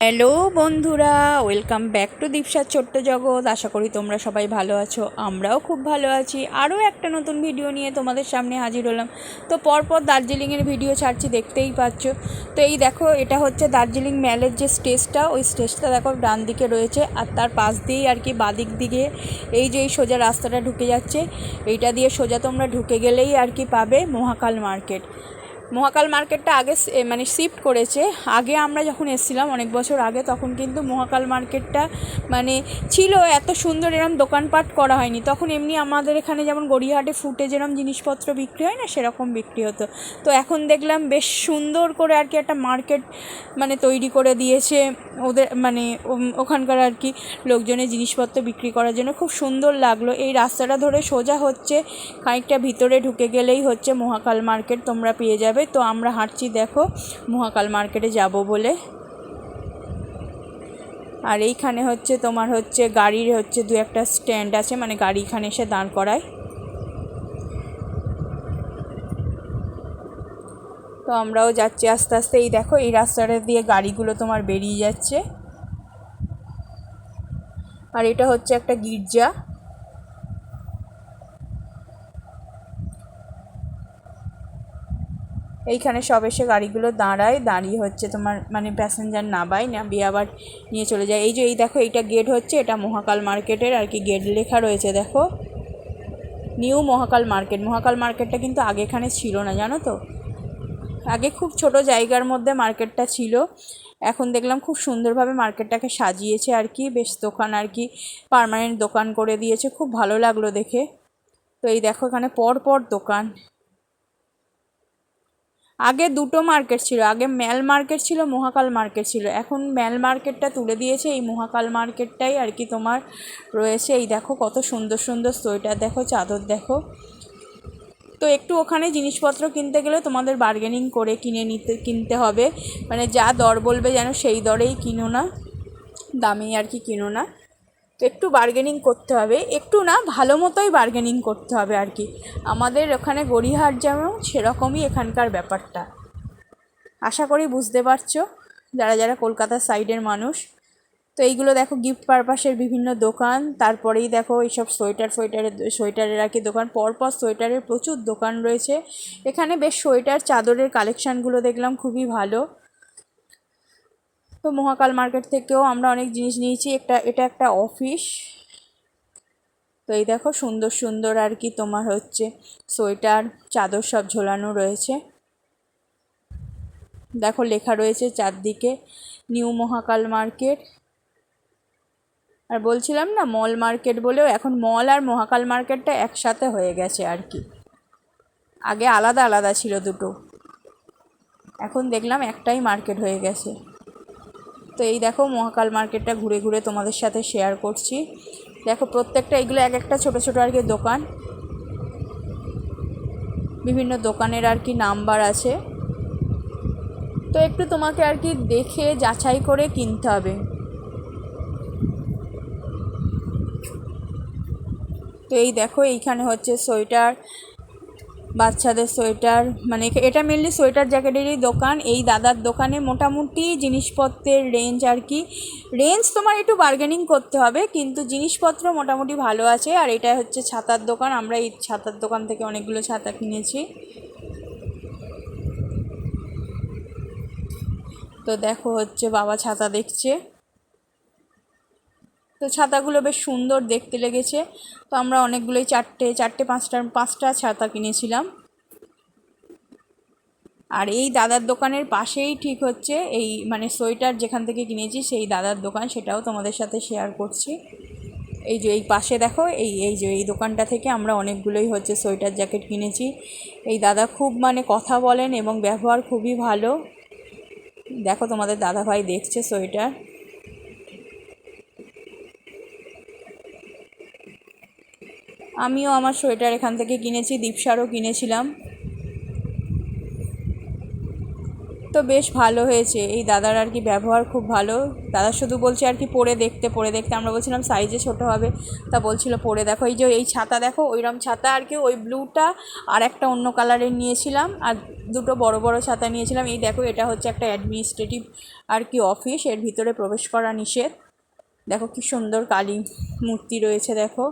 Hello বন্ধুরা, welcome back to দীপসার ছোট্ট জগৎ। আশা করি তোমরা সবাই ভালো আছো, আমরাও খুব ভালো আছি। আরও একটা নতুন ভিডিও নিয়ে তোমাদের সামনে হাজির হলাম। তো পরপর দার্জিলিংয়ের ভিডিও ছাড়ছি, দেখতেই পাচ্ছ। তো এই দেখো, এটা হচ্ছে দার্জিলিং ম্যালের যে স্টেজটা, ওই স্টেজটা দেখো ডান দিকে রয়েছে, আর তার পাশ দিয়েই আর কি বাদিক দিকে এই যে এই সোজা রাস্তাটা ঢুকে যাচ্ছে, এইটা দিয়ে সোজা তোমরা ঢুকে গেলেই আর কি পাবে মহাকাল মার্কেট। মহাকাল মার্কেটটা আগে মানে শিফট করেছে। আগে আমরা যখন এসেছিলাম অনেক বছর আগে, তখন কিন্তু মহাকাল মার্কেটটা মানে ছিল, এত সুন্দর এরম দোকানপাট করা হয়নি তখন। এমনি আমাদের এখানে যেমন গড়িয়াহাটে ফুটে যেরকম জিনিসপত্র বিক্রি হয় না, সেরকম বিক্রি হতো। তো এখন দেখলাম বেশ সুন্দর করে আর কি একটা মার্কেট মানে তৈরি করে দিয়েছে ওদের, মানে ওখানকার আর কি লোকজনের জিনিসপত্র বিক্রি করার জন্য। খুব সুন্দর লাগলো। এই রাস্তাটা ধরে সোজা হচ্ছে, খানিকটা ভিতরে ঢুকে গেলেই হচ্ছে মহাকাল মার্কেট তোমরা পেয়ে যাবে। তো আমরা হাঁটছি দেখো মহাকাল মার্কেটে যাব বলে। আর এইখানে হচ্ছে তোমার হচ্ছে গাড়ির হচ্ছে দু একটা স্ট্যান্ড আছে, মানে গাড়ি এখানে এসে দাঁড় করায়। তো আমরাও যাচ্ছি আস্তে আস্তে। এই দেখো এই রাস্তাটা দিয়ে গাড়িগুলো তোমার বেরিয়ে যাচ্ছে। আর এটা হচ্ছে একটা গির্জা। এইখানে সব এসে গাড়িগুলো দাঁড়ায়, দাঁড়িয়ে হচ্ছে তোমার মানে প্যাসেঞ্জার নামিয়ে আবার নিয়ে চলে যায়। এই যে এই দেখো এইটা গেট হচ্ছে, এটা মহাকাল মার্কেটের আর কি গেট লেখা রয়েছে দেখো, নিউ মহাকাল মার্কেট। মহাকাল মার্কেটটা কিন্তু আগে এখানে ছিল না, জানো তো। আগে খুব ছোট জায়গার মধ্যে মার্কেটটা ছিল। এখন দেখলাম খুব সুন্দরভাবে মার্কেটটাকে সাজিয়েছে আর কি, বেশ দোকান আর কি পার্মানেন্ট দোকান করে দিয়েছে, খুব ভালো লাগলো দেখে। তো এই দেখো এখানে পর পর দোকান। আগে দুটো মার্কেট ছিল, আগে ম্যাল মার্কেট ছিল, মহাকাল মার্কেট ছিল। এখন ম্যাল মার্কেটটা তুলে দিয়েছে, এই মহাকাল মার্কেটটাই আর কি তোমার রয়েছে। এই দেখো কত সুন্দর সুন্দর সোয়েটার দেখো, চাদর দেখো। তো একটু ওখানে জিনিসপত্র কিনতে গেলে তোমাদের বার্গেনিং করে কিনতে হবে, মানে যা দর বলবে যেন সেই দরেই কিনো না, দামে আর কি কিনো না। তো একটু বার্গেনিং করতে হবে, একটু না ভালো মতোই বার্গেনিং করতে হবে আর কি। আমাদের ওখানে গড়িয়াহাট যেমন, সেরকমই এখানকার ব্যাপারটা। আশা করি বুঝতে পারছো যারা যারা কলকাতার সাইডের মানুষ। তো এইগুলো দেখো গিফট পারপাসের বিভিন্ন দোকান। তারপরেই দেখো এইসব সোয়েটারের আর কি দোকান, পরপর সোয়েটারের প্রচুর দোকান রয়েছে এখানে। বেশ সোয়েটার চাদরের কালেকশানগুলো দেখলাম খুবই ভালো। তো মহাকাল মার্কেট থেকেও আমরা অনেক জিনিস নিয়েছি। এটা একটা অফিস। তো এই দেখো সুন্দর সুন্দর আর কি তোমার হচ্ছে সোয়েটার চাদর সব ঝোলানো রয়েছে। দেখো লেখা রয়েছে চারদিকে নিউ মহাকাল মার্কেট। আর বলছিলাম না মল মার্কেট বলেও, এখন মল আর মহাকাল মার্কেটটা একসাথে হয়ে গেছে আর কি। আগে আলাদা আলাদা ছিল দুটো, এখন দেখলাম একটাই মার্কেট হয়ে গেছে। তো এই দেখো মহাকাল মার্কেটটা ঘুরে ঘুরে তোমাদের সাথে শেয়ার করছি। দেখো প্রত্যেকটা এগুলো এক একটা ছোটো ছোটো আর কি দোকান, বিভিন্ন দোকানের আর কি নাম্বার আছে। তো একটু তোমাকে আর কি দেখে যাচাই করে কিনতে হবে। তো এই দেখো এইখানে হচ্ছে সোয়েটার, বাচ্চাদের সোয়েটার, মানে এটা মেনলি সোয়েটার জ্যাকেটেরই দোকান। এই দাদার দোকানে মোটামুটি জিনিসপত্রের রেঞ্জ আর কি, রেঞ্জ তোমার একটু বার্গেনিং করতে হবে, কিন্তু জিনিসপত্র মোটামুটি ভালো আছে। আর এটা হচ্ছে ছাতার দোকান, আমরা এই ছাতার দোকান থেকে অনেকগুলো ছাতা কিনেছি। তো দেখো হচ্ছে বাবা ছাতা দেখছে। তো ছাতাগুলো বেশ সুন্দর দেখতে লেগেছে। তো আমরা অনেকগুলোই পাঁচটা ছাতা কিনেছিলাম। আর এই দাদার দোকানের পাশেই ঠিক হচ্ছে এই মানে সোয়েটার যেখান থেকে কিনেছি সেই দাদার দোকান, সেটাও তোমাদের সাথে শেয়ার করছি। এই যে এই পাশে দেখো এই যে এই দোকানটা থেকে আমরা অনেকগুলোই হচ্ছে সোয়েটার জ্যাকেট কিনেছি। এই দাদা খুব মানে কথা বলেন এবং ব্যবহার খুবই ভালো। দেখো তোমাদের দাদাভাই দেখছে সোয়েটার। আমিও আমার সোয়েটার এখান থেকে কিনেছি, দীপসারও কিনেছিলাম। তো তো বেশ ভালো হয়েছে, এই দাদার আর কি ব্যবহার খুব ভালো। দাদা শুধু বলছে আর কি পরে দেখতে, আমরা বলছিলাম সাইজে ছোট হবে, তা বলছিল পরে দেখো। এই যে এই ছাতা দেখো, ওইরকম ছাতা আর কি, ওই ব্লুটা আর একটা অন্য কালারের নিয়েছিলাম, আর দুটো বড় বড় ছাতা নিয়েছিলাম। এই দেখো, এটা হচ্ছে একটা অ্যাডমিনিস্ট্রেটিভ আর কি অফিস, এর ভিতরে প্রবেশ করা নিষেধ। দেখো কি সুন্দর কালী মূর্তি রয়েছে, দেখো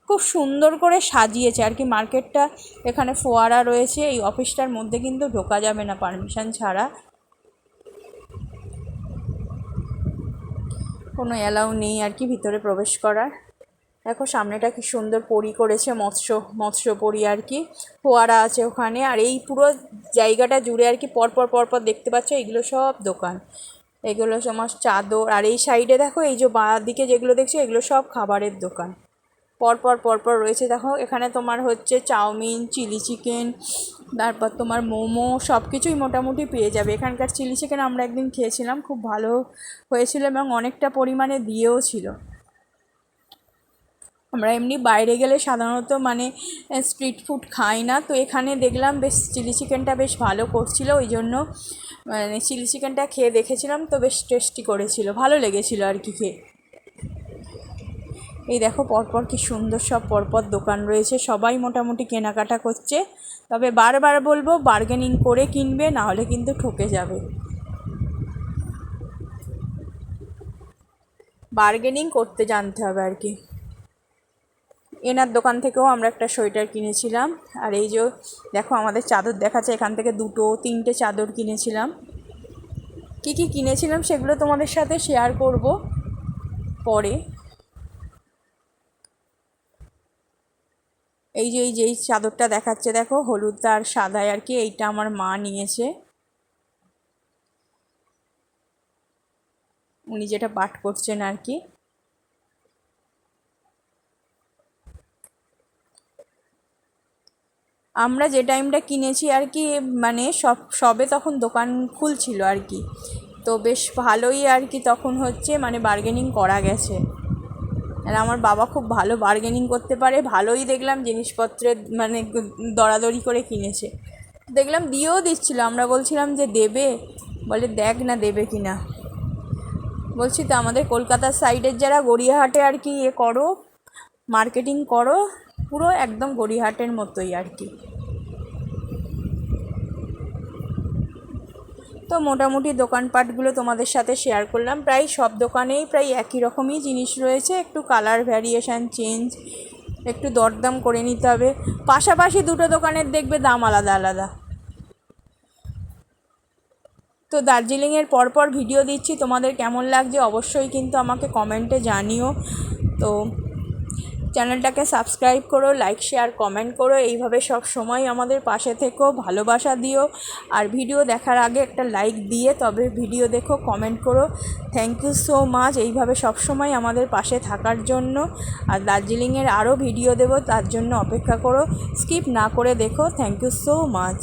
খুব সুন্দর করে সাজিয়েছে আর কি মার্কেটটা। এখানে ফোয়ারা রয়েছে, এই অফিসটার মধ্যে কিন্তু ঢোকা যাবে না পারমিশন ছাড়া, কোনো অ্যালাউ নেই আর কি ভিতরে প্রবেশ করার। দেখো সামনেটা কি সুন্দর পরি করেছে, মৎস্য পরি আর কি, ফোয়ারা আছে ওখানে। আর এই পুরো জায়গাটা জুড়ে আর কি পরপর দেখতে পাচ্ছ, এগুলো সব দোকান, এগুলো সমস্ত চাদর। আর এই সাইডে দেখো, এই যে বাঁ দিকে যেগুলো দেখছো, এগুলো সব খাবারের দোকান, পরপর রয়েছে। দেখো এখানে তোমার হচ্ছে চাউমিন, চিলি চিকেন, তারপর তোমার মোমো, সব কিছুই মোটামুটি পেয়ে যাবে। এখানকার চিলি চিকেন আমরা একদিন খেয়েছিলাম, খুব ভালো হয়েছিল এবং অনেকটা পরিমাণে দিয়েও ছিল। আমরা এমনি বাইরে গেলে সাধারণত মানে স্ট্রিট ফুড খাই না, তো এখানে দেখলাম বেশ চিলি চিকেনটা বেশ ভালো করছিল, ওই জন্য মানে চিলি চিকেনটা খেয়ে দেখেছিলাম, তো বেশ টেস্টি করেছিল, ভালো লেগেছিলো আর কি খেয়ে। এই দেখো পরপর কি সুন্দর সব পরপর দোকান রয়েছে, সবাই মোটামুটি কেনাকাটা করছে। তবে বারবার বলবো বার্গেনিং করে কিনবে, না হলে কিন্তু ঠকে যাবে। বার্গেনিং করতে জানতে হবে আর কি। এনার দোকান থেকেও আমরা একটা সোয়েটার কিনেছিলাম। আর এই যে দেখো আমাদের চাদর দেখাচ্ছে, এখান থেকে 2-3টে চাদর কিনেছিলাম। কি কিনেছিলাম সেগুলো তোমাদের সাথে শেয়ার করব পরে। এই যে এই চাদরটা দেখাচ্ছে দেখো, হলুদ আর সাদায় আর কি, এইটা আমার মা নিয়েছে, উনি যেটা পাঠ করছেন আর কি। আমরা যে টাইমটা কিনেছি আর কি, মানে সবে তখন দোকান খুলছিল আর কি, তো বেশ ভালোই আর কি তখন হচ্ছে মানে বার্গেনিং করা গেছে। আর আমার বাবা খুব ভালো বার্গেনিং করতে পারে, ভালোই দেখলাম জিনিসপত্রের মানে দরাদরি করে কিনেছে, দেখলাম দিয়েও দিচ্ছিলো। আমরা বলছিলাম যে দেবে, বলে দেখ না দেবে কি না। বলছি তো আমাদের কলকাতার সাইডের যারা গড়িয়াহাটে আর কি করো, মার্কেটিং করো, পুরো একদম গড়িয়াহাটের মতোই আর কি। তো মোটামুটি দোকানপাটগুলো তোমাদের সাথে শেয়ার করলাম। প্রায় সব দোকানেই প্রায় একই রকমই জিনিস রয়েছে, একটু কালার ভ্যারিয়েশান চেঞ্জ, একটু দরদাম করে নিতে হবে। পাশাপাশি দুটো দোকানের দেখবে দাম আলাদা আলাদা। তো দার্জিলিংয়ের পরপর ভিডিও দিচ্ছি, তোমাদের কেমন লাগছে অবশ্যই কিন্তু আমাকে কমেন্টে জানিও। তো চ্যানেলটাকে সাবস্ক্রাইব করো, লাইক শেয়ার কমেন্ট করো, এইভাবে সব সময় আমাদের পাশে থেকো, ভালোবাসা দিও। আর ভিডিও দেখার আগে একটা লাইক দিয়ে তবে ভিডিও দেখো, কমেন্ট করো। থ্যাংক ইউ সো মাচ এইভাবে সব সময় আমাদের পাশে থাকার জন্য। আর দার্জিলিংয়ের আরও ভিডিও দেবো, তার জন্য অপেক্ষা করো, স্কিপ না করে দেখো। Thank you so much.